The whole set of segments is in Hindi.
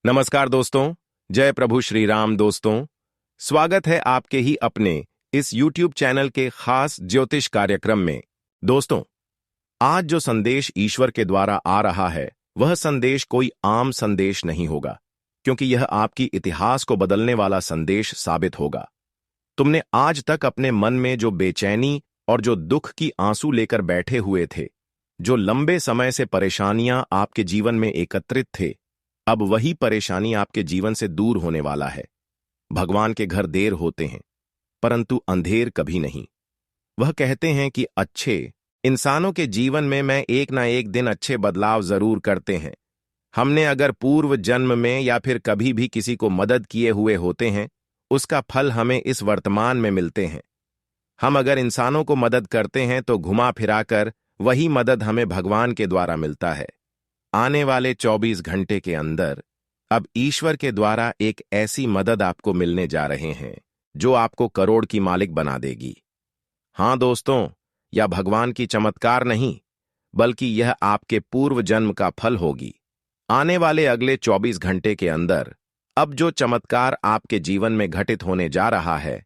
नमस्कार दोस्तों, जय प्रभु श्री राम। दोस्तों, स्वागत है आपके ही अपने इस YouTube चैनल के खास ज्योतिष कार्यक्रम में। दोस्तों, आज जो संदेश ईश्वर के द्वारा आ रहा है वह संदेश कोई आम संदेश नहीं होगा, क्योंकि यह आपकी इतिहास को बदलने वाला संदेश साबित होगा। तुमने आज तक अपने मन में जो बेचैनी और जो दुख की आंसू लेकर बैठे हुए थे, जो लंबे समय से परेशानियां आपके जीवन में एकत्रित थे, अब वही परेशानी आपके जीवन से दूर होने वाला है। भगवान के घर देर होते हैं, परंतु अंधेर कभी नहीं। वह कहते हैं कि अच्छे इंसानों के जीवन में मैं एक ना एक दिन अच्छे बदलाव जरूर करते हैं। हमने अगर पूर्व जन्म में या फिर कभी भी किसी को मदद किए हुए होते हैं, उसका फल हमें इस वर्तमान में मिलते हैं। हम अगर इंसानों को मदद करते हैं तो घुमा फिराकर वही मदद हमें भगवान के द्वारा मिलता है। आने वाले 24 घंटे के अंदर अब ईश्वर के द्वारा एक ऐसी मदद आपको मिलने जा रहे हैं जो आपको करोड़ की मालिक बना देगी। हां दोस्तों, यह भगवान की चमत्कार नहीं, बल्कि यह आपके पूर्व जन्म का फल होगी। आने वाले अगले 24 घंटे के अंदर अब जो चमत्कार आपके जीवन में घटित होने जा रहा है,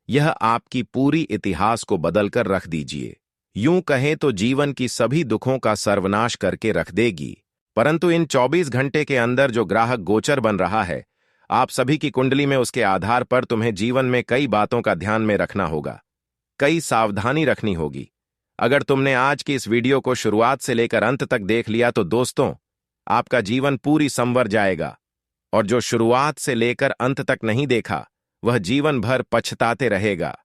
यह आपकी पूरी इतिहास को बदलकर रख दीजिए। यूं कहें तो जीवन की सभी दुखों का सर्वनाश करके रख देगी। परंतु इन 24 घंटे के अंदर जो ग्राहक गोचर बन रहा है, आप सभी की कुंडली में, उसके आधार पर तुम्हें जीवन में कई बातों का ध्यान में रखना होगा, कई सावधानी रखनी होगी। अगर तुमने आज की इस वीडियो को शुरुआत से लेकर अंत तक देख लिया तो दोस्तों, आपका जीवन पूरी संवर जाएगा। और जो शुरुआत से लेकर अंत तक नहीं देखा, वह जीवन भर पछताते रहेगा,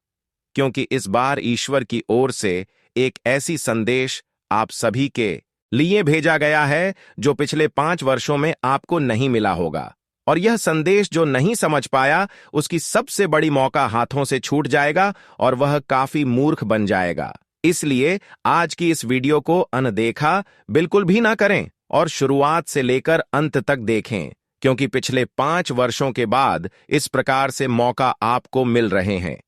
क्योंकि इस बार ईश्वर की ओर से एक ऐसी संदेश आप सभी के लिए भेजा गया है जो पिछले 5 वर्षों में आपको नहीं मिला होगा। और यह संदेश जो नहीं समझ पाया, उसकी सबसे बड़ी मौका हाथों से छूट जाएगा और वह काफी मूर्ख बन जाएगा। इसलिए आज की इस वीडियो को अनदेखा बिल्कुल भी ना करें और शुरुआत से लेकर अंत तक देखें, क्योंकि पिछले 5 वर्षों के बाद इस प्रकार से मौका आपको मिल रहे हैं।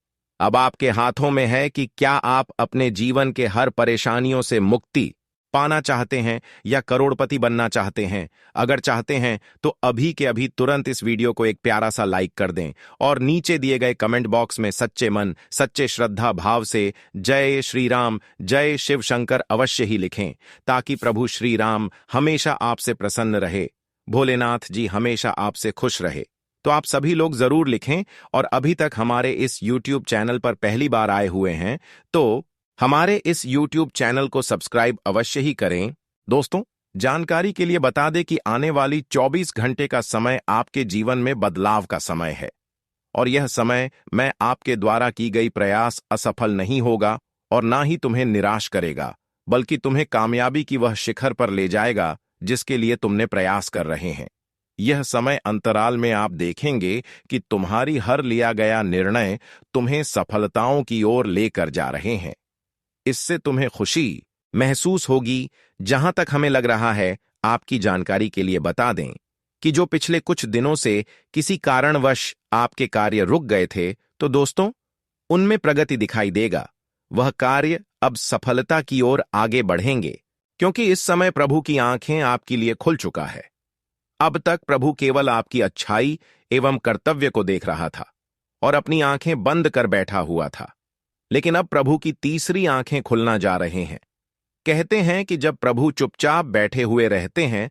अब आपके हाथों में है कि क्या आप अपने जीवन के हर परेशानियों से मुक्ति पाना चाहते हैं या करोड़पति बनना चाहते हैं। अगर चाहते हैं तो अभी के अभी तुरंत इस वीडियो को एक प्यारा सा लाइक कर दें और नीचे दिए गए कमेंट बॉक्स में सच्चे मन, सच्चे श्रद्धा भाव से जय श्री राम, जय शिव शंकर अवश्य ही लिखें, ताकि प्रभु श्री राम हमेशा आपसे प्रसन्न रहे, भोलेनाथ जी हमेशा आपसे खुश रहे। तो आप सभी लोग जरूर लिखें। और अभी तक हमारे इस YouTube चैनल पर पहली बार आए हुए हैं तो हमारे इस YouTube चैनल को सब्सक्राइब अवश्य ही करें। दोस्तों, जानकारी के लिए बता दें कि आने वाली 24 घंटे का समय आपके जीवन में बदलाव का समय है, और यह समय मैं आपके द्वारा की गई प्रयास असफल नहीं होगा और ना ही तुम्हें निराश करेगा, बल्कि तुम्हें कामयाबी की वह शिखर पर ले जाएगा जिसके लिए तुमने प्रयास कर रहे हैं। यह समय अंतराल में आप देखेंगे कि तुम्हारी हर लिया गया निर्णय तुम्हें सफलताओं की ओर लेकर जा रहे हैं। इससे तुम्हें खुशी महसूस होगी। जहां तक हमें लग रहा है, आपकी जानकारी के लिए बता दें कि जो पिछले कुछ दिनों से किसी कारणवश आपके कार्य रुक गए थे, तो दोस्तों उनमें प्रगति दिखाई देगा। वह कार्य अब सफलता की ओर आगे बढ़ेंगे, क्योंकि इस समय प्रभु की आंखें आपके लिए खुल चुका है। अब तक प्रभु केवल आपकी अच्छाई एवं कर्तव्य को देख रहा था और अपनी आंखें बंद कर बैठा हुआ था, लेकिन अब प्रभु की तीसरी आंखें खुलना जा रहे हैं। कहते हैं कि जब प्रभु चुपचाप बैठे हुए रहते हैं,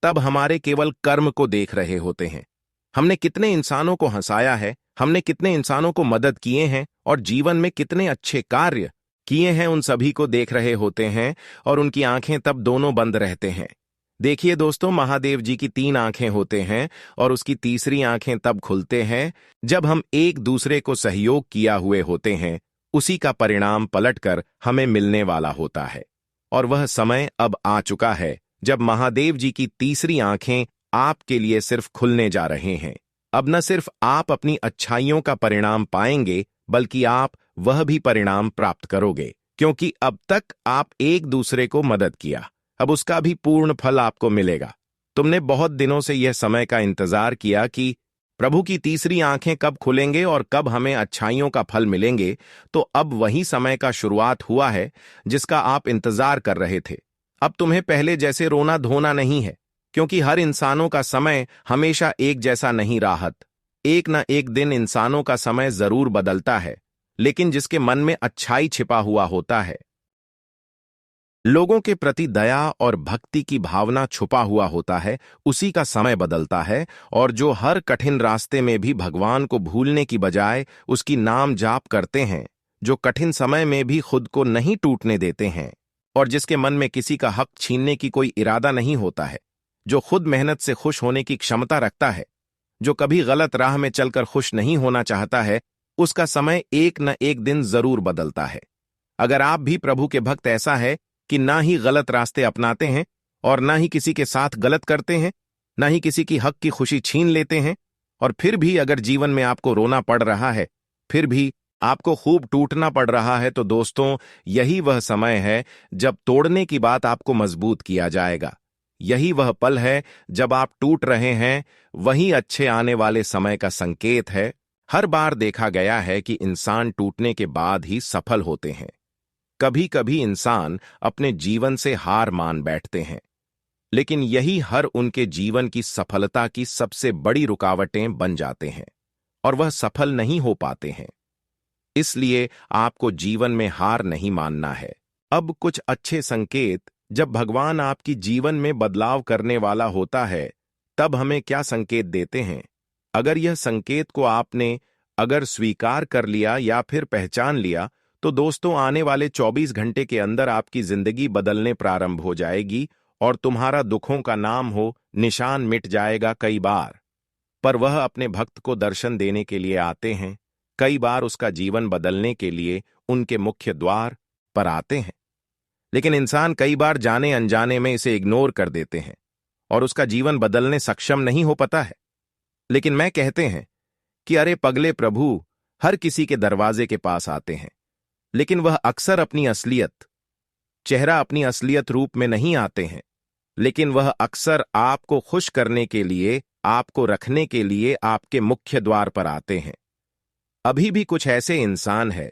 तब हमारे केवल कर्म को देख रहे होते हैं। हमने कितने इंसानों को हंसाया है, हमने कितने इंसानों को मदद किए हैं और जीवन में कितने अच्छे कार्य किए हैं, उन सभी को देख रहे होते हैं और उनकी आंखें तब दोनों बंद रहते हैं। देखिए दोस्तों, महादेव जी की 3 आंखें होते हैं और उसकी तीसरी आंखें तब खुलते हैं जब हम एक दूसरे को सहयोग किया हुए होते हैं। उसी का परिणाम पलटकर हमें मिलने वाला होता है, और वह समय अब आ चुका है जब महादेव जी की तीसरी आंखें आपके लिए सिर्फ खुलने जा रहे हैं। अब न सिर्फ आप अपनी अच्छाइयों का परिणाम पाएंगे, बल्कि आप वह भी परिणाम प्राप्त करोगे, क्योंकि अब तक आप एक दूसरे को मदद किया, अब उसका भी पूर्ण फल आपको मिलेगा। तुमने बहुत दिनों से यह समय का इंतजार किया कि प्रभु की तीसरी आंखें कब खुलेंगे और कब हमें अच्छाइयों का फल मिलेंगे, तो अब वही समय का शुरुआत हुआ है जिसका आप इंतजार कर रहे थे। अब तुम्हें पहले जैसे रोना धोना नहीं है, क्योंकि हर इंसानों का समय हमेशा एक जैसा नहीं राहत। एक न एक दिन इंसानों का समय जरूर बदलता है, लेकिन जिसके मन में अच्छाई छिपा हुआ होता है, लोगों के प्रति दया और भक्ति की भावना छुपा हुआ होता है, उसी का समय बदलता है। और जो हर कठिन रास्ते में भी भगवान को भूलने की बजाय उसकी नाम जाप करते हैं, जो कठिन समय में भी खुद को नहीं टूटने देते हैं, और जिसके मन में किसी का हक छीनने की कोई इरादा नहीं होता है, जो खुद मेहनत से खुश होने की क्षमता रखता है, जो कभी गलत राह में चलकर खुश नहीं होना चाहता है, उसका समय एक न एक दिन जरूर बदलता है। अगर आप भी प्रभु के भक्त ऐसा है कि ना ही गलत रास्ते अपनाते हैं और ना ही किसी के साथ गलत करते हैं, ना ही किसी की हक की खुशी छीन लेते हैं, और फिर भी अगर जीवन में आपको रोना पड़ रहा है, फिर भी आपको खूब टूटना पड़ रहा है, तो दोस्तों यही वह समय है जब तोड़ने की बात आपको मजबूत किया जाएगा। यही वह पल है जब आप टूट रहे हैं, वही अच्छे आने वाले समय का संकेत है। हर बार देखा गया है कि इंसान टूटने के बाद ही सफल होते हैं। कभी कभी इंसान अपने जीवन से हार मान बैठते हैं, लेकिन यही हर उनके जीवन की सफलता की सबसे बड़ी रुकावटें बन जाते हैं और वह सफल नहीं हो पाते हैं। इसलिए आपको जीवन में हार नहीं मानना है। अब कुछ अच्छे संकेत, जब भगवान आपकी जीवन में बदलाव करने वाला होता है, तब हमें क्या संकेत देते हैं। अगर यह संकेत को आपने अगर स्वीकार कर लिया या फिर पहचान लिया, तो दोस्तों आने वाले 24 घंटे के अंदर आपकी जिंदगी बदलने प्रारंभ हो जाएगी और तुम्हारा दुखों का नाम हो निशान मिट जाएगा। कई बार पर वह अपने भक्त को दर्शन देने के लिए आते हैं, कई बार उसका जीवन बदलने के लिए उनके मुख्य द्वार पर आते हैं, लेकिन इंसान कई बार जाने अनजाने में इसे इग्नोर कर देते हैं और उसका जीवन बदलने सक्षम नहीं हो पाता है। लेकिन मैं कहते हैं कि अरे पगले, प्रभु हर किसी के दरवाजे के पास आते हैं, लेकिन वह अक्सर अपनी असलियत रूप में नहीं आते हैं, लेकिन वह अक्सर आपको खुश करने के लिए, आपको रखने के लिए आपके मुख्य द्वार पर आते हैं। अभी भी कुछ ऐसे इंसान हैं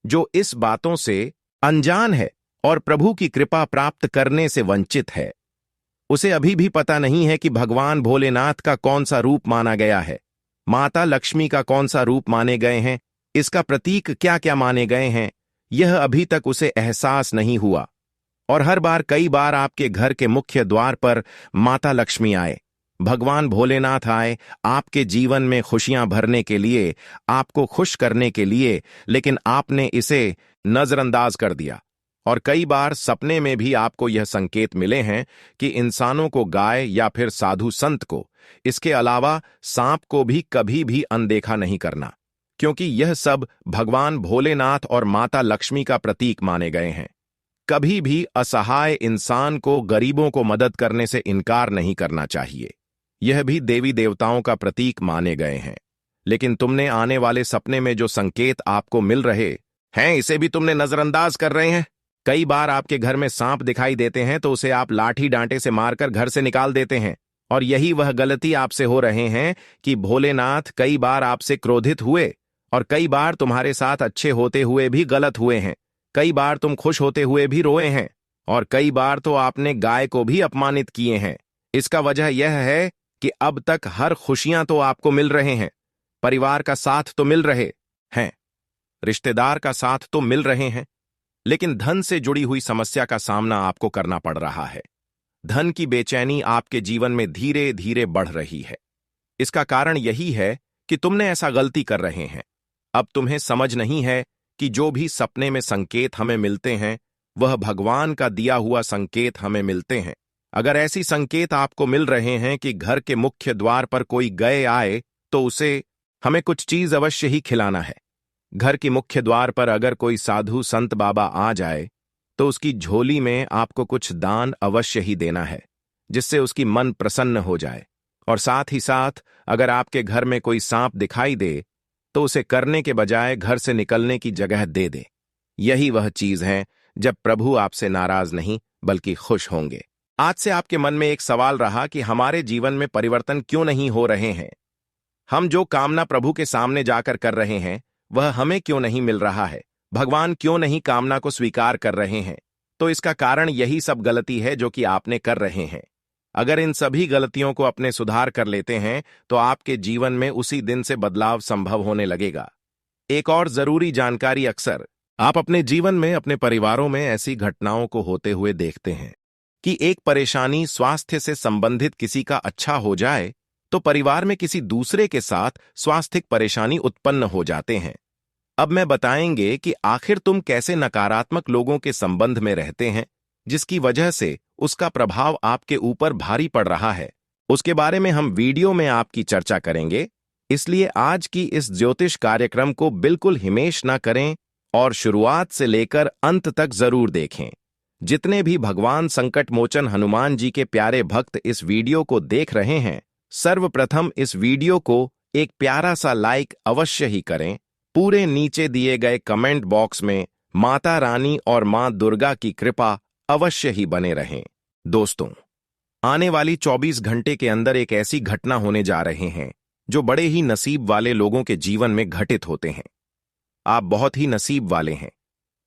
जो इस बातों से अनजान है और प्रभु की कृपा प्राप्त करने से वंचित है। उसे अभी भी पता नहीं है कि भगवान भोलेनाथ का कौन सा रूप माना गया है, माता लक्ष्मी का कौन सा रूप माने गए हैं, इसका प्रतीक क्या क्या माने गए हैं, यह अभी तक उसे एहसास नहीं हुआ। और हर बार, कई बार आपके घर के मुख्य द्वार पर माता लक्ष्मी आए, भगवान भोलेनाथ आए आपके जीवन में खुशियां भरने के लिए, आपको खुश करने के लिए, लेकिन आपने इसे नजरअंदाज कर दिया। और कई बार सपने में भी आपको यह संकेत मिले हैं कि इंसानों को, गाय या फिर साधु संत को, इसके अलावा सांप को भी कभी भी अनदेखा नहीं करना, क्योंकि यह सब भगवान भोलेनाथ और माता लक्ष्मी का प्रतीक माने गए हैं। कभी भी असहाय इंसान को, गरीबों को मदद करने से इनकार नहीं करना चाहिए, यह भी देवी देवताओं का प्रतीक माने गए हैं। लेकिन तुमने आने वाले सपने में जो संकेत आपको मिल रहे हैं, इसे भी तुमने नजरअंदाज कर रहे हैं। कई बार आपके घर में सांप दिखाई देते हैं तो उसे आप लाठी डांटे से मारकर घर से निकाल देते हैं, और यही वह गलती आपसे हो रहे हैं कि भोलेनाथ कई बार आपसे क्रोधित हुए, और कई बार तुम्हारे साथ अच्छे होते हुए भी गलत हुए हैं, कई बार तुम खुश होते हुए भी रोए हैं, और कई बार तो आपने गाय को भी अपमानित किए हैं। इसका वजह यह है कि अब तक हर खुशियां तो आपको मिल रहे हैं, परिवार का साथ तो मिल रहे हैं, रिश्तेदार का साथ तो मिल रहे हैं, लेकिन धन से जुड़ी हुई समस्या का सामना आपको करना पड़ रहा है। धन की बेचैनी आपके जीवन में धीरे धीरे बढ़ रही है। इसका कारण यही है कि तुमने ऐसा गलती कर रहे हैं। अब तुम्हें समझ नहीं है कि जो भी सपने में संकेत हमें मिलते हैं, वह भगवान का दिया हुआ संकेत हमें मिलते हैं। अगर ऐसी संकेत आपको मिल रहे हैं कि घर के मुख्य द्वार पर कोई गए आए, तो उसे हमें कुछ चीज अवश्य ही खिलाना है। घर के मुख्य द्वार पर अगर कोई साधु संत बाबा आ जाए, तो उसकी झोली में आपको कुछ दान अवश्य ही देना है, जिससे उसकी मन प्रसन्न हो जाए। और साथ ही साथ अगर आपके घर में कोई सांप दिखाई दे, तो उसे करने के बजाय घर से निकलने की जगह दे दे। यही वह चीज है जब प्रभु आपसे नाराज नहीं बल्कि खुश होंगे। आज से आपके मन में एक सवाल रहा कि हमारे जीवन में परिवर्तन क्यों नहीं हो रहे हैं, हम जो कामना प्रभु के सामने जाकर कर रहे हैं वह हमें क्यों नहीं मिल रहा है, भगवान क्यों नहीं कामना को स्वीकार कर रहे हैं। तो इसका कारण यही सब गलती है जो कि आपने कर रहे हैं। अगर इन सभी गलतियों को अपने सुधार कर लेते हैं तो आपके जीवन में उसी दिन से बदलाव संभव होने लगेगा। एक और जरूरी जानकारी, अक्सर आप अपने जीवन में अपने परिवारों में ऐसी घटनाओं को होते हुए देखते हैं कि एक परेशानी स्वास्थ्य से संबंधित किसी का अच्छा हो जाए तो परिवार में किसी दूसरे के साथ स्वास्थ्यिक परेशानी उत्पन्न हो जाते हैं। अब मैं बताएंगे कि आखिर तुम कैसे नकारात्मक लोगों के संबंध में रहते हैं जिसकी वजह से उसका प्रभाव आपके ऊपर भारी पड़ रहा है। उसके बारे में हम वीडियो में आपकी चर्चा करेंगे, इसलिए आज की इस ज्योतिष कार्यक्रम को बिल्कुल हिमेश न करें और शुरुआत से लेकर अंत तक जरूर देखें। जितने भी भगवान संकट मोचन हनुमान जी के प्यारे भक्त इस वीडियो को देख रहे हैं, सर्वप्रथम इस वीडियो को एक प्यारा सा लाइक अवश्य ही करें। पूरे नीचे दिए गए कमेंट बॉक्स में माता रानी और मां दुर्गा की कृपा अवश्य ही बने रहें। दोस्तों, आने वाली 24 घंटे के अंदर एक ऐसी घटना होने जा रहे हैं जो बड़े ही नसीब वाले लोगों के जीवन में घटित होते हैं। आप बहुत ही नसीब वाले हैं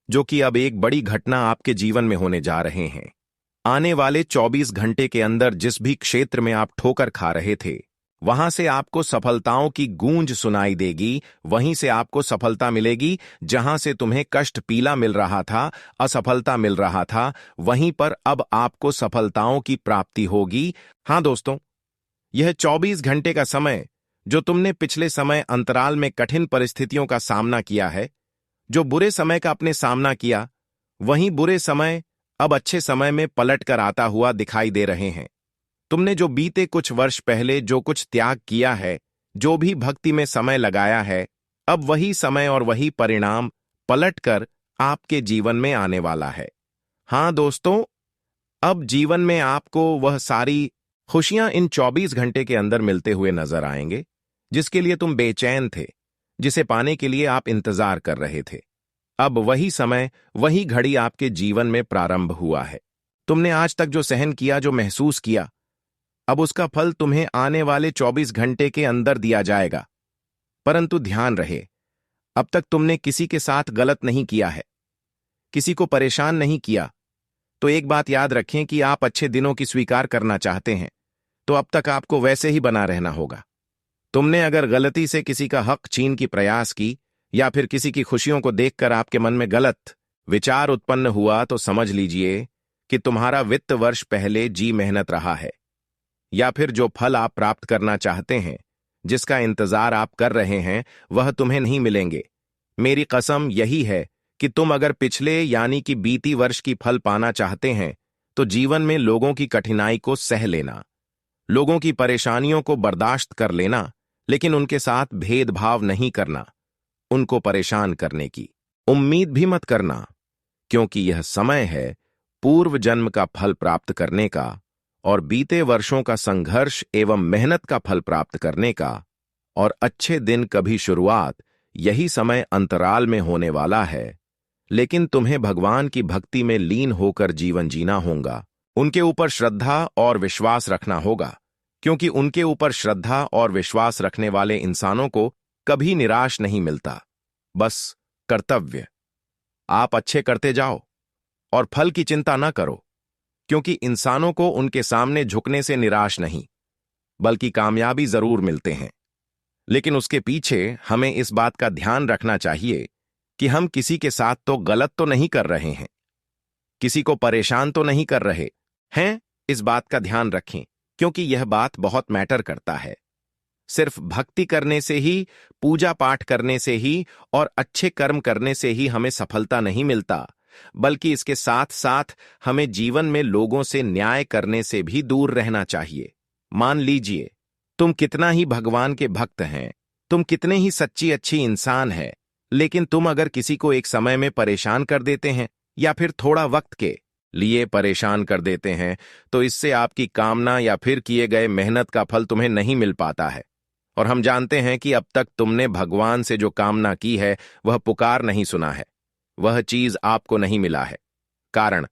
जो कि अब एक बड़ी घटना आपके जीवन में होने जा रहे हैं। आने वाले 24 घंटे के अंदर जिस भी क्षेत्र में आप ठोकर खा रहे थे, वहां से आपको सफलताओं की गूंज सुनाई देगी। वहीं से आपको सफलता मिलेगी जहां से तुम्हें कष्ट पीला मिल रहा था, असफलता मिल रहा था, वहीं पर अब आपको सफलताओं की प्राप्ति होगी। हां दोस्तों, यह 24 घंटे का समय जो तुमने पिछले समय अंतराल में कठिन परिस्थितियों का सामना किया है, जो बुरे समय का अपने सामना किया, वहीं बुरे समय अब अच्छे समय में पलट कर आता हुआ दिखाई दे रहे हैं। तुमने जो बीते कुछ वर्ष पहले जो कुछ त्याग किया है, जो भी भक्ति में समय लगाया है, अब वही समय और वही परिणाम पलटकर आपके जीवन में आने वाला है। हां दोस्तों, अब जीवन में आपको वह सारी खुशियां इन 24 घंटे के अंदर मिलते हुए नजर आएंगे जिसके लिए तुम बेचैन थे, जिसे पाने के लिए आप इंतजार कर रहे थे। अब वही समय, वही घड़ी आपके जीवन में प्रारंभ हुआ है। तुमने आज तक जो सहन किया, जो महसूस किया, अब उसका फल तुम्हें आने वाले 24 घंटे के अंदर दिया जाएगा। परंतु ध्यान रहे, अब तक तुमने किसी के साथ गलत नहीं किया है, किसी को परेशान नहीं किया। तो एक बात याद रखें कि आप अच्छे दिनों की स्वीकार करना चाहते हैं तो अब तक आपको वैसे ही बना रहना होगा। तुमने अगर गलती से किसी का हक छीन की प्रयास की या फिर किसी की खुशियों को देखकर आपके मन में गलत विचार उत्पन्न हुआ तो समझ लीजिए कि तुम्हारा वित्त वर्ष पहले जी मेहनत रहा है, या फिर जो फल आप प्राप्त करना चाहते हैं, जिसका इंतजार आप कर रहे हैं, वह तुम्हें नहीं मिलेंगे। मेरी कसम यही है कि तुम अगर पिछले यानी कि बीती वर्ष की फल पाना चाहते हैं तो जीवन में लोगों की कठिनाई को सह लेना, लोगों की परेशानियों को बर्दाश्त कर लेना, लेकिन उनके साथ भेदभाव नहीं करना, उनको परेशान करने की उम्मीद भी मत करना, क्योंकि यह समय है पूर्व जन्म का फल प्राप्त करने का और बीते वर्षों का संघर्ष एवं मेहनत का फल प्राप्त करने का। और अच्छे दिन कभी शुरुआत यही समय अंतराल में होने वाला है, लेकिन तुम्हें भगवान की भक्ति में लीन होकर जीवन जीना होगा। उनके ऊपर श्रद्धा और विश्वास रखना होगा, क्योंकि उनके ऊपर श्रद्धा और विश्वास रखने वाले इंसानों को कभी निराश नहीं मिलता। बस कर्तव्य आप अच्छे करते जाओ और फल की चिंता न करो, क्योंकि इंसानों को उनके सामने झुकने से निराश नहीं बल्कि कामयाबी जरूर मिलते हैं। लेकिन उसके पीछे हमें इस बात का ध्यान रखना चाहिए कि हम किसी के साथ तो गलत तो नहीं कर रहे हैं, किसी को परेशान तो नहीं कर रहे हैं। इस बात का ध्यान रखें, क्योंकि यह बात बहुत मैटर करता है। सिर्फ भक्ति करने से ही, पूजा पाठ करने से ही और अच्छे कर्म करने से ही हमें सफलता नहीं मिलता, बल्कि इसके साथ साथ हमें जीवन में लोगों से न्याय करने से भी दूर रहना चाहिए। मान लीजिए तुम कितना ही भगवान के भक्त हैं, तुम कितने ही सच्ची अच्छी इंसान हैं, लेकिन तुम अगर किसी को एक समय में परेशान कर देते हैं या फिर थोड़ा वक्त के लिए परेशान कर देते हैं, तो इससे आपकी कामना या फिर किए गए मेहनत का फल तुम्हें नहीं मिल पाता है। और हम जानते हैं कि अब तक तुमने भगवान से जो कामना की है वह पुकार नहीं सुना है, वह चीज आपको नहीं मिला है। कारण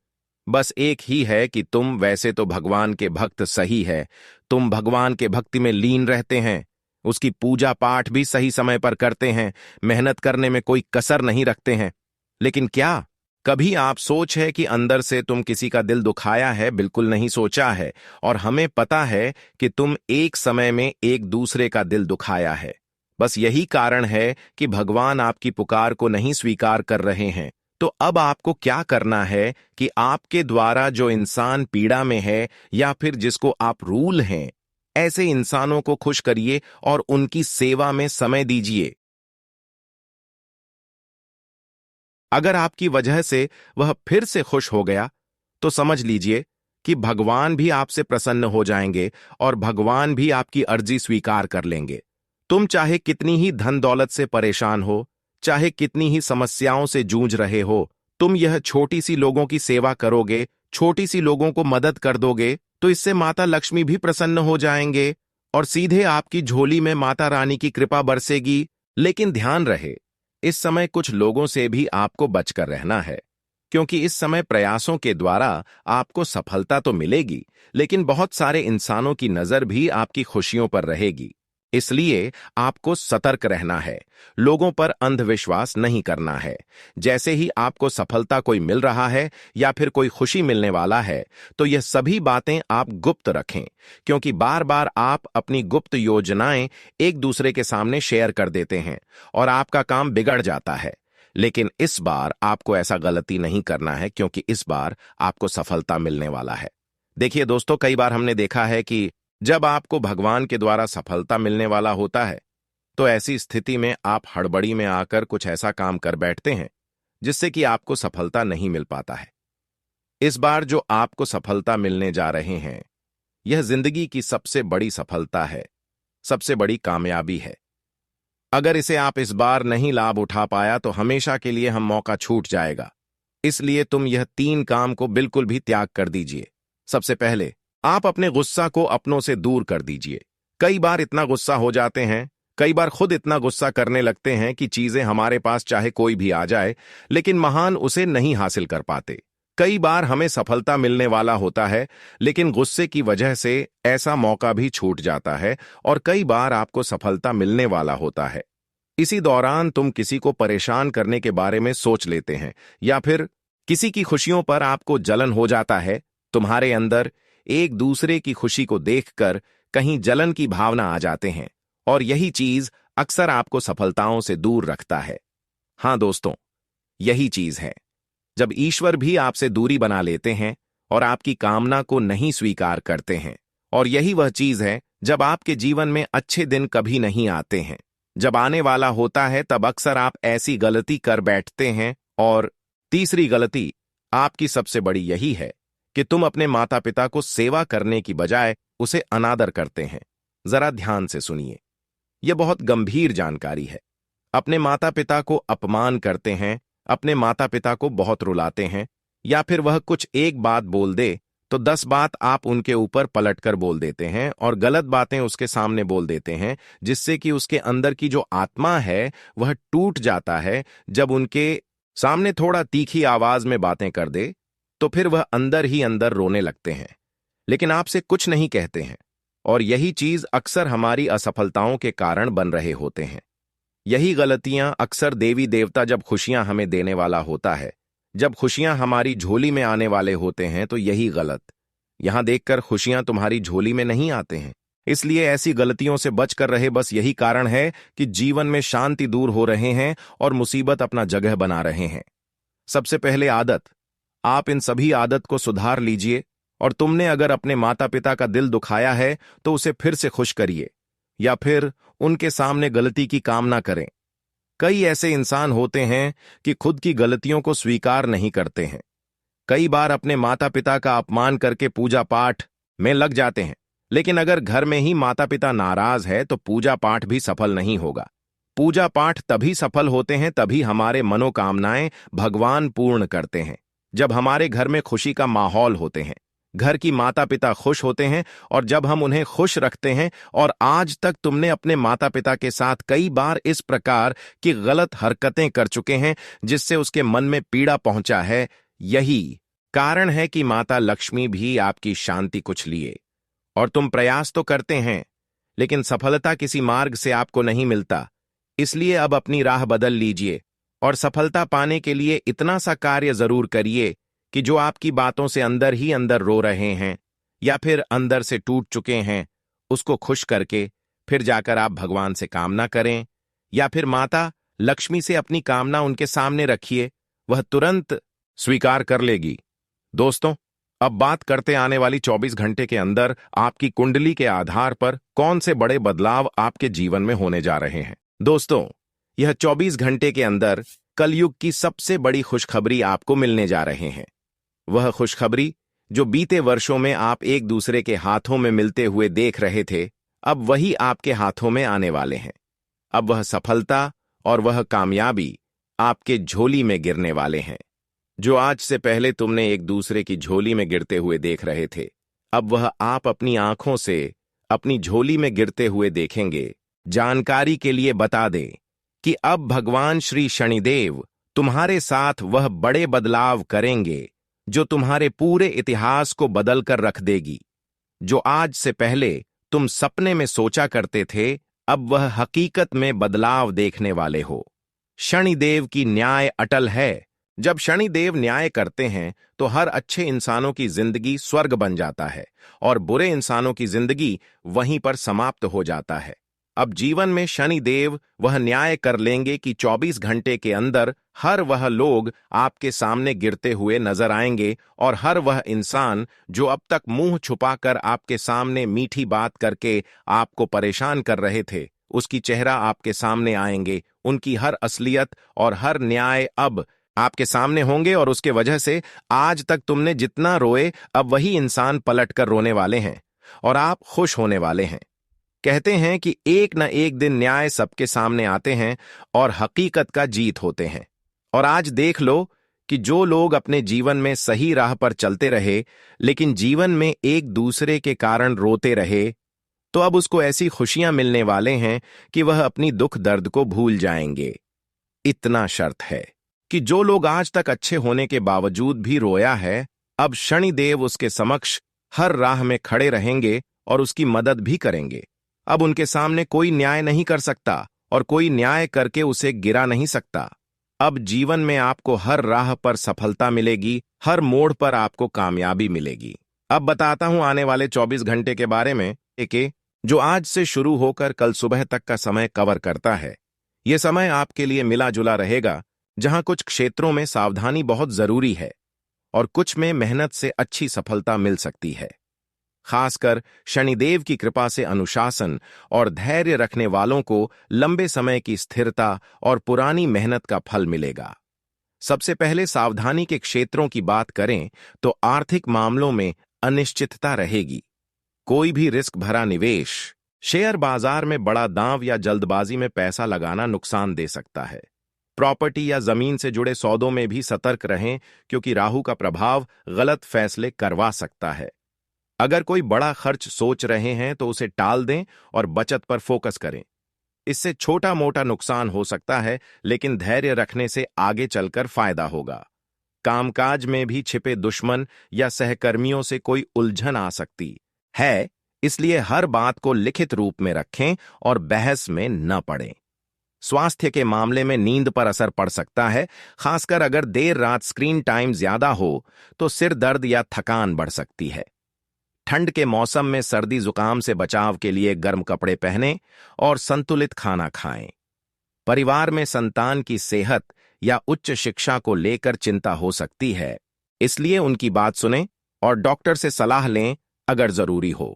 बस एक ही है कि तुम वैसे तो भगवान के भक्त सही है, तुम भगवान के भक्ति में लीन रहते हैं, उसकी पूजा पाठ भी सही समय पर करते हैं, मेहनत करने में कोई कसर नहीं रखते हैं, लेकिन क्या कभी आप सोच है कि अंदर से तुम किसी का दिल दुखाया है? बिल्कुल नहीं सोचा है। और हमें पता है कि तुम एक समय में एक दूसरे का दिल दुखाया है। बस यही कारण है कि भगवान आपकी पुकार को नहीं स्वीकार कर रहे हैं। तो अब आपको क्या करना है कि आपके द्वारा जो इंसान पीड़ा में है या फिर जिसको आप रूल हैं, ऐसे इंसानों को खुश करिए और उनकी सेवा में समय दीजिए। अगर आपकी वजह से वह फिर से खुश हो गया, तो समझ लीजिए कि भगवान भी आपसे प्रसन्न हो जाएंगे और भगवान भी आपकी अर्जी स्वीकार कर लेंगे। तुम चाहे कितनी ही धन दौलत से परेशान हो, चाहे कितनी ही समस्याओं से जूझ रहे हो, तुम यह छोटी सी लोगों की सेवा करोगे, छोटी सी लोगों को मदद कर दोगे, तो इससे माता लक्ष्मी भी प्रसन्न हो जाएंगे और सीधे आपकी झोली में माता रानी की कृपा बरसेगी। लेकिन ध्यान रहे, इस समय कुछ लोगों से भी आपको बचकर रहना है, क्योंकि इस समय प्रयासों के द्वारा आपको सफलता तो मिलेगी, लेकिन बहुत सारे इंसानों की नजर भी आपकी खुशियों पर रहेगी। इसलिए आपको सतर्क रहना है, लोगों पर अंधविश्वास नहीं करना है। जैसे ही आपको सफलता कोई मिल रहा है या फिर कोई खुशी मिलने वाला है, तो यह सभी बातें आप गुप्त रखें, क्योंकि बार बार आप अपनी गुप्त योजनाएं एक दूसरे के सामने शेयर कर देते हैं और आपका काम बिगड़ जाता है। लेकिन इस बार आपको ऐसा गलती नहीं करना है, क्योंकि इस बार आपको सफलता मिलने वाला है। देखिए दोस्तों, कई बार हमने देखा है कि जब आपको भगवान के द्वारा सफलता मिलने वाला होता है, तो ऐसी स्थिति में आप हड़बड़ी में आकर कुछ ऐसा काम कर बैठते हैं जिससे कि आपको सफलता नहीं मिल पाता है। इस बार जो आपको सफलता मिलने जा रहे हैं, यह जिंदगी की सबसे बड़ी सफलता है, सबसे बड़ी कामयाबी है। अगर इसे आप इस बार नहीं लाभ उठा पाया, तो हमेशा के लिए हम मौका छूट जाएगा। इसलिए तुम यह 3 काम को बिल्कुल भी त्याग कर दीजिए। सबसे पहले, आप अपने गुस्सा को अपनों से दूर कर दीजिए। कई बार इतना गुस्सा हो जाते हैं, कई बार खुद इतना गुस्सा करने लगते हैं कि चीजें हमारे पास चाहे कोई भी आ जाए, लेकिन महान उसे नहीं हासिल कर पाते। कई बार हमें सफलता मिलने वाला होता है, लेकिन गुस्से की वजह से ऐसा मौका भी छूट जाता है और कई बार आपको सफलता मिलने वाला होता है। इसी दौरान तुम किसी को परेशान करने के बारे में सोच लेते हैं या फिर किसी की खुशियों पर आपको जलन हो जाता है। तुम्हारे अंदर एक दूसरे की खुशी को देखकर कहीं जलन की भावना आ जाते हैं और यही चीज अक्सर आपको सफलताओं से दूर रखता है। हां दोस्तों, यही चीज है जब ईश्वर भी आपसे दूरी बना लेते हैं और आपकी कामना को नहीं स्वीकार करते हैं। और यही वह चीज है जब आपके जीवन में अच्छे दिन कभी नहीं आते हैं। जब आने वाला होता है, तब अक्सर आप ऐसी गलती कर बैठते हैं। और तीसरी गलती आपकी सबसे बड़ी यही है कि तुम अपने माता पिता को सेवा करने की बजाय उसे अनादर करते हैं। जरा ध्यान से सुनिए, यह बहुत गंभीर जानकारी है। अपने माता पिता को अपमान करते हैं, अपने माता पिता को बहुत रुलाते हैं, या फिर वह कुछ एक बात बोल दे तो 10 बात आप उनके ऊपर पलटकर बोल देते हैं और गलत बातें उसके सामने बोल देते हैं, जिससे कि उसके अंदर की जो आत्मा है वह टूट जाता है। जब उनके सामने थोड़ा तीखी आवाज में बातें कर दे, तो फिर वह अंदर ही अंदर रोने लगते हैं, लेकिन आपसे कुछ नहीं कहते हैं। और यही चीज अक्सर हमारी असफलताओं के कारण बन रहे होते हैं। यही गलतियां अक्सर देवी देवता जब खुशियां हमें देने वाला होता है, जब खुशियां हमारी झोली में आने वाले होते हैं, तो यही गलत यहां देखकर खुशियां तुम्हारी झोली में नहीं आते हैं। इसलिए ऐसी गलतियों से बचकर रहे। बस यही कारण है कि जीवन में शांति दूर हो रहे हैं और मुसीबत अपना जगह बना रहे हैं। सबसे पहले आदत, आप इन सभी आदत को सुधार लीजिए। और तुमने अगर अपने माता पिता का दिल दुखाया है, तो उसे फिर से खुश करिए या फिर उनके सामने गलती की कामना करें। कई ऐसे इंसान होते हैं कि खुद की गलतियों को स्वीकार नहीं करते हैं। कई बार अपने माता पिता का अपमान करके पूजा पाठ में लग जाते हैं, लेकिन अगर घर में ही माता पिता नाराज है, तो पूजा पाठ भी सफल नहीं होगा। पूजा पाठ तभी सफल होते हैं, तभी हमारे मनोकामनाएं भगवान पूर्ण करते हैं, जब हमारे घर में खुशी का माहौल होते हैं, घर की माता पिता खुश होते हैं और जब हम उन्हें खुश रखते हैं। और आज तक तुमने अपने माता पिता के साथ कई बार इस प्रकार की गलत हरकतें कर चुके हैं, जिससे उसके मन में पीड़ा पहुंचा है। यही कारण है कि माता लक्ष्मी भी आपकी शांति कुछ लिए। और तुम प्रयास तो करते हैं, लेकिन सफलता किसी मार्ग से आपको नहीं मिलता। इसलिए अब अपनी राह बदल लीजिए और सफलता पाने के लिए इतना सा कार्य जरूर करिए कि जो आपकी बातों से अंदर ही अंदर रो रहे हैं या फिर अंदर से टूट चुके हैं, उसको खुश करके फिर जाकर आप भगवान से कामना करें या फिर माता लक्ष्मी से अपनी कामना उनके सामने रखिए, वह तुरंत स्वीकार कर लेगी। दोस्तों, अब बात करते आने वाली 24 घंटे के अंदर आपकी कुंडली के आधार पर कौन से बड़े बदलाव आपके जीवन में होने जा रहे हैं। दोस्तों, यह 24 घंटे के अंदर कलयुग की सबसे बड़ी खुशखबरी आपको मिलने जा रहे हैं। वह खुशखबरी जो बीते वर्षों में आप एक दूसरे के हाथों में मिलते हुए देख रहे थे, अब वही आपके हाथों में आने वाले हैं। अब वह सफलता और वह कामयाबी आपके झोली में गिरने वाले हैं। जो आज से पहले तुमने एक दूसरे की झोली में गिरते हुए देख रहे थे, अब वह आप अपनी आंखों से अपनी झोली में गिरते हुए देखेंगे। जानकारी के लिए बता दें कि अब भगवान श्री शनिदेव तुम्हारे साथ वह बड़े बदलाव करेंगे जो तुम्हारे पूरे इतिहास को बदल कर रख देगी। जो आज से पहले तुम सपने में सोचा करते थे, अब वह हकीकत में बदलाव देखने वाले हो। शनिदेव की न्याय अटल है। जब शनिदेव न्याय करते हैं तो हर अच्छे इंसानों की जिंदगी स्वर्ग बन जाता है और बुरे इंसानों की जिंदगी वहीं पर समाप्त हो जाता है। अब जीवन में शनिदेव वह न्याय कर लेंगे कि 24 घंटे के अंदर हर वह लोग आपके सामने गिरते हुए नजर आएंगे और हर वह इंसान जो अब तक मुंह छुपाकर आपके सामने मीठी बात करके आपको परेशान कर रहे थे, उसकी चेहरा आपके सामने आएंगे। उनकी हर असलियत और हर न्याय अब आपके सामने होंगे और उसके वजह से आज तक तुमने जितना रोए, अब वही इंसान पलटकर रोने वाले हैं और आप खुश होने वाले हैं। कहते हैं कि एक न एक दिन न्याय सबके सामने आते हैं और हकीकत का जीत होते हैं। और आज देख लो कि जो लोग अपने जीवन में सही राह पर चलते रहे लेकिन जीवन में एक दूसरे के कारण रोते रहे, तो अब उसको ऐसी खुशियां मिलने वाले हैं कि वह अपनी दुख दर्द को भूल जाएंगे। इतना शर्त है कि जो लोग आज तक अच्छे होने के बावजूद भी रोया है, अब शनिदेव उसके समक्ष हर राह में खड़े रहेंगे और उसकी मदद भी करेंगे। अब उनके सामने कोई न्याय नहीं कर सकता और कोई न्याय करके उसे गिरा नहीं सकता। अब जीवन में आपको हर राह पर सफलता मिलेगी, हर मोड़ पर आपको कामयाबी मिलेगी। अब बताता हूं आने वाले 24 घंटे के बारे में, एक जो आज से शुरू होकर कल सुबह तक का समय कवर करता है। यह समय आपके लिए मिला जुला रहेगा, जहां कुछ क्षेत्रों में सावधानी बहुत जरूरी है और कुछ में मेहनत से अच्छी सफलता मिल सकती है। खासकर शनिदेव की कृपा से अनुशासन और धैर्य रखने वालों को लंबे समय की स्थिरता और पुरानी मेहनत का फल मिलेगा। सबसे पहले सावधानी के क्षेत्रों की बात करें तो आर्थिक मामलों में अनिश्चितता रहेगी। कोई भी रिस्क भरा निवेश, शेयर बाजार में बड़ा दांव या जल्दबाजी में पैसा लगाना नुकसान दे सकता है। प्रॉपर्टी या जमीन से जुड़े सौदों में भी सतर्क रहें, क्योंकि राहु का प्रभाव गलत फैसले करवा सकता है। अगर कोई बड़ा खर्च सोच रहे हैं तो उसे टाल दें और बचत पर फोकस करें। इससे छोटा मोटा नुकसान हो सकता है, लेकिन धैर्य रखने से आगे चलकर फायदा होगा। कामकाज में भी छिपे दुश्मन या सहकर्मियों से कोई उलझन आ सकती है, इसलिए हर बात को लिखित रूप में रखें और बहस में न पड़ें। स्वास्थ्य के मामले में नींद पर असर पड़ सकता है, खासकर अगर देर रात स्क्रीन टाइम ज्यादा हो तो सिर दर्द या थकान बढ़ सकती है। ठंड के मौसम में सर्दी जुकाम से बचाव के लिए गर्म कपड़े पहनें और संतुलित खाना खाएं। परिवार में संतान की सेहत या उच्च शिक्षा को लेकर चिंता हो सकती है, इसलिए उनकी बात सुनें और डॉक्टर से सलाह लें अगर जरूरी हो।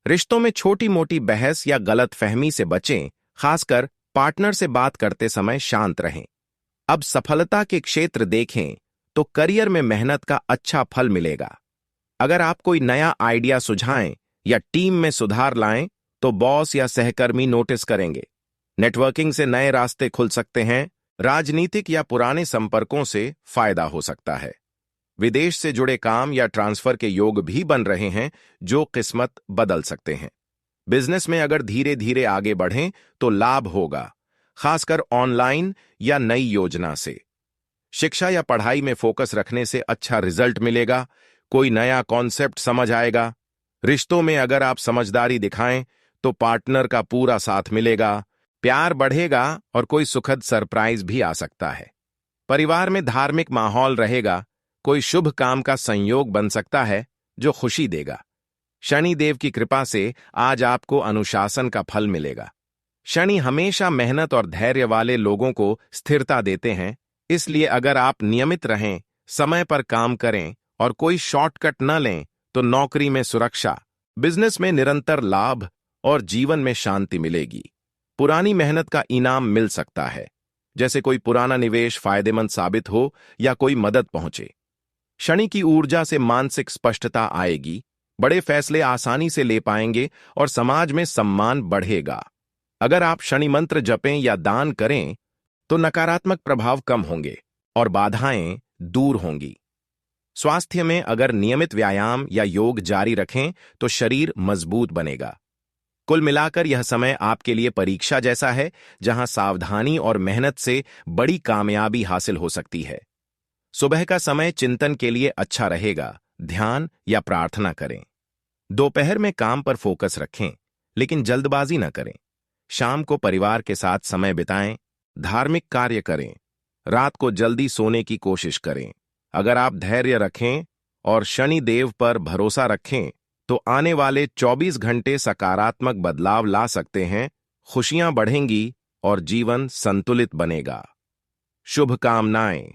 रिश्तों में छोटी मोटी बहस या गलत फहमी से बचें, खासकर पार्टनर से बात करते समय शांत रहें। अब सफलता के क्षेत्र देखें तो करियर में मेहनत का अच्छा फल मिलेगा। अगर आप कोई नया आइडिया सुझाएं या टीम में सुधार लाएं तो बॉस या सहकर्मी नोटिस करेंगे। नेटवर्किंग से नए रास्ते खुल सकते हैं। राजनीतिक या पुराने संपर्कों से फायदा हो सकता है। विदेश से जुड़े काम या ट्रांसफर के योग भी बन रहे हैं, जो किस्मत बदल सकते हैं। बिजनेस में अगर धीरे धीरे आगे बढ़ें तो लाभ होगा, खासकर ऑनलाइन या नई योजना से। शिक्षा या पढ़ाई में फोकस रखने से अच्छा रिजल्ट मिलेगा। कोई नया कॉन्सेप्ट समझ आएगा। रिश्तों में अगर आप समझदारी दिखाएं तो पार्टनर का पूरा साथ मिलेगा। प्यार बढ़ेगा और कोई सुखद सरप्राइज भी आ सकता है। परिवार में धार्मिक माहौल रहेगा, कोई शुभ काम का संयोग बन सकता है जो खुशी देगा। शनि देव की कृपा से आज आपको अनुशासन का फल मिलेगा। शनि हमेशा मेहनत और धैर्य वाले लोगों को स्थिरता देते हैं, इसलिए अगर आप नियमित रहें, समय पर काम करें और कोई शॉर्टकट न लें तो नौकरी में सुरक्षा, बिजनेस में निरंतर लाभ और जीवन में शांति मिलेगी। पुरानी मेहनत का इनाम मिल सकता है, जैसे कोई पुराना निवेश फायदेमंद साबित हो या कोई मदद पहुंचे। शनि की ऊर्जा से मानसिक स्पष्टता आएगी, बड़े फैसले आसानी से ले पाएंगे और समाज में सम्मान बढ़ेगा। अगर आप शनि मंत्र जपें या दान करें तो नकारात्मक प्रभाव कम होंगे और बाधाएं दूर होंगी। स्वास्थ्य में अगर नियमित व्यायाम या योग जारी रखें तो शरीर मजबूत बनेगा। कुल मिलाकर यह समय आपके लिए परीक्षा जैसा है, जहां सावधानी और मेहनत से बड़ी कामयाबी हासिल हो सकती है। सुबह का समय चिंतन के लिए अच्छा रहेगा, ध्यान या प्रार्थना करें। दोपहर में काम पर फोकस रखें, लेकिन जल्दबाजी न करें। शाम को परिवार के साथ समय बिताएं, धार्मिक कार्य करें। रात को जल्दी सोने की कोशिश करें। अगर आप धैर्य रखें और शनि देव पर भरोसा रखें तो आने वाले 24 घंटे सकारात्मक बदलाव ला सकते हैं, खुशियां बढ़ेंगी और जीवन संतुलित बनेगा। शुभकामनाएं।